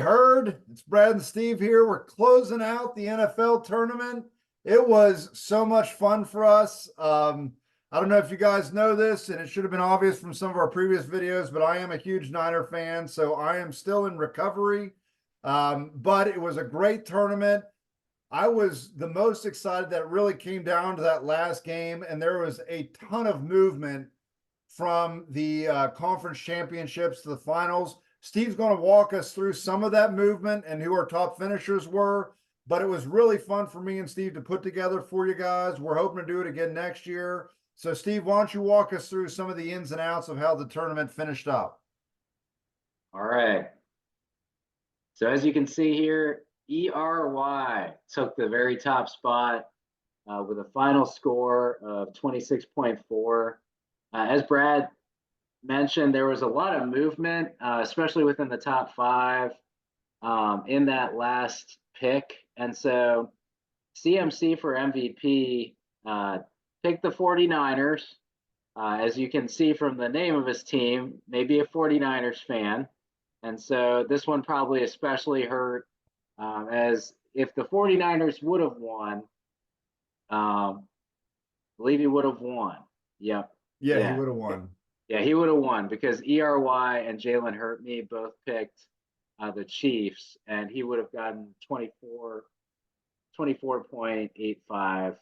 Herd. It's Brad and Steve here. We're closing out the NFL tournament. It was so much fun for us. I don't know if you guys know this, and it should have been obvious from some of our previous videos, but I am a huge Niner fan, so I am still in recovery. But it was a great tournament. I was the most excited that it really came down to that last game, and there was a ton of movement from the conference championships to the finals. Steve's going to walk us through some of that movement and who our top finishers were. But it was really fun for me and Steve to put together for you guys. We're hoping to do it again next year. So, Steve, why don't you walk us through some of the ins and outs of how the tournament finished up? All right. So as you can see here, ERY took the very top spot with a final score of 26.4. As Brad mentioned, there was a lot of movement, especially within the top five in that last pick. And so CMC for MVP picked the 49ers. As you can see from the name of his team, maybe a 49ers fan. And so this one probably especially hurt, as if the 49ers would have won, I believe he would have won. Yep. Yeah, he would have won. Yeah, he would have won because ERY and Jalen Hurts both picked the Chiefs, and he would have gotten 24.85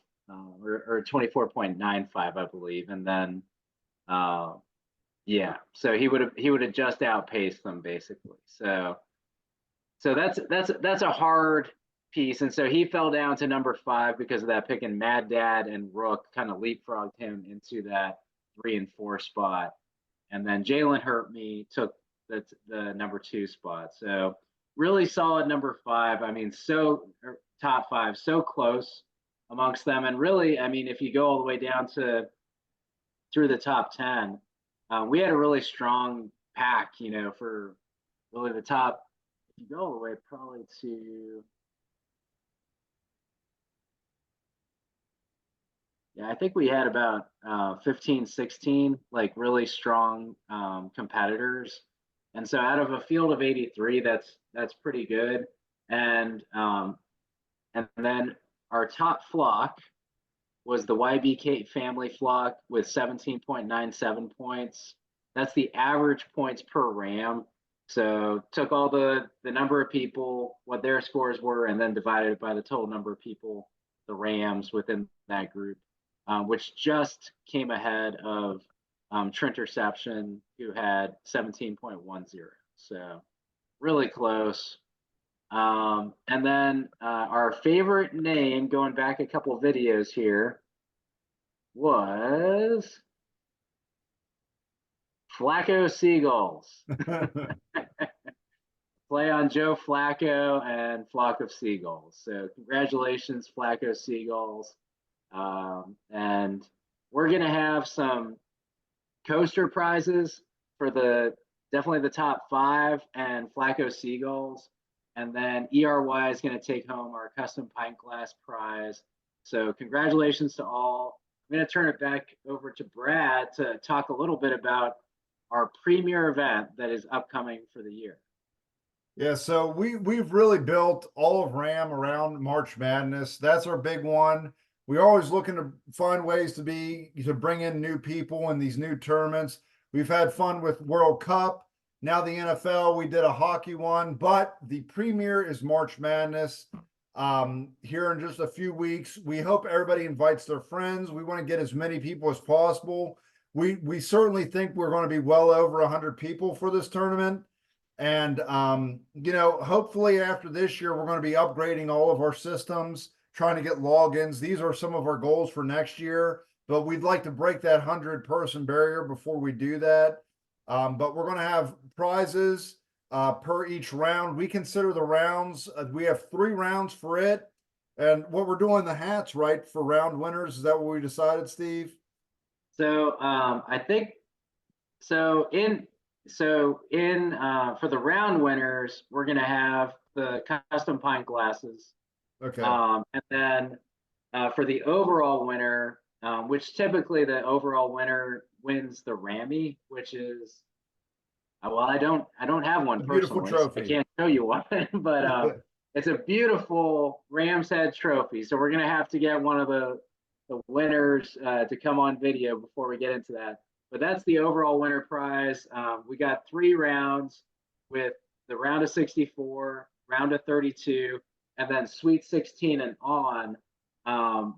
or 24.95, I believe. And then yeah, so he would have just outpaced them basically. So that's a hard piece, and so he fell down to number 5 because of that pick, and Mad Dad and Rook kind of leapfrogged him into that 3 and 4 spot, and then Jalen Hurts took the number 2 spot. So really solid number 5. I mean, top 5, so close amongst them, and really, I mean, if you go all the way down to through the top 10. We had a really strong pack, for really the top. If you go all the way probably to, I think we had about 15, 16, like really strong competitors. And so out of a field of 83, that's pretty good. And then our top flock was the YBK family flock with 17.97 points. That's the average points per Ram. So took all the number of people, what their scores were, and then divided it by the total number of people, the Rams within that group, which just came ahead of Trinterception, who had 17.10. So really close. And then our favorite name, going back a couple of videos here, was Flacco Seagulls. Play on Joe Flacco and Flock of Seagulls. So congratulations, Flacco Seagulls. And we're going to have some coaster prizes for definitely the top 5 and Flacco Seagulls. And then ERY is going to take home our custom pint glass prize. So congratulations to all. I'm going to turn it back over to Brad to talk a little bit about our premier event that is upcoming for the year. Yeah, so we've really built all of RAM around March Madness. That's our big one. We're always looking to find ways to bring in new people in these new tournaments. We've had fun with World Cup. Now the NFL, we did a hockey one, but the premier is March Madness. Here in just a few weeks, we hope everybody invites their friends. We want to get as many people as possible. We certainly think we're going to be well over 100 people for this tournament. And, hopefully after this year, we're going to be upgrading all of our systems, trying to get logins. These are some of our goals for next year, but we'd like to break that 100-person barrier before we do that. But we're going to have prizes per each round. We consider the rounds, we have 3 rounds for it. And what we're doing, the hats, right, for round winners, is that what we decided, Steve? So I think so in for the round winners, we're going to have the custom pint glasses. Okay. And then for the overall winner, which typically the overall winner wins the Rammy, which is Well, I don't have one A beautiful personally, so I trophy. can't show you one, but it's a beautiful Ram's Head trophy. So we're gonna have to get one of the winners to come on video before we get into that. But that's the overall winner prize. We got 3 rounds with the round of 64, round of 32, and then Sweet 16 and on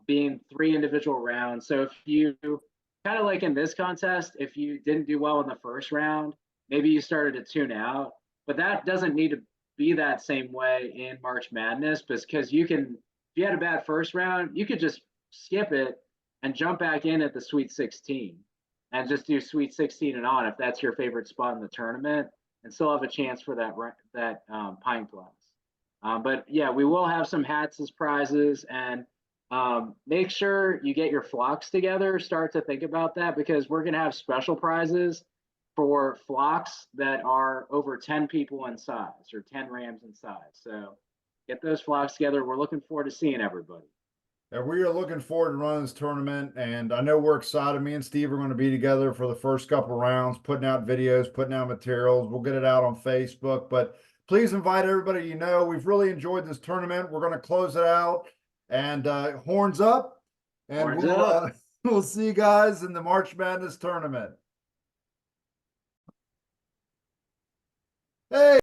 being 3 individual rounds. So if you kind of like in this contest, if you didn't do well in the first round, maybe you started to tune out, but that doesn't need to be that same way in March Madness because you can, if you had a bad first round, you could just skip it and jump back in at the Sweet 16 and just do Sweet 16 and on if that's your favorite spot in the tournament and still have a chance for that pine plus. But yeah, we will have some hats as prizes and make sure you get your flocks together. Start to think about that because we're going to have special prizes for flocks that are over 10 people in size or 10 rams in size. So get those flocks together. We're looking forward to seeing everybody. And we are looking forward to running this tournament. And I know we're excited. Me and Steve are going to be together for the first couple rounds, putting out videos, putting out materials. We'll get it out on Facebook. But please invite everybody you know. We've really enjoyed this tournament. We're going to close it out. And horns up. And Horns up. we'll see you guys in the March Madness tournament. Hey.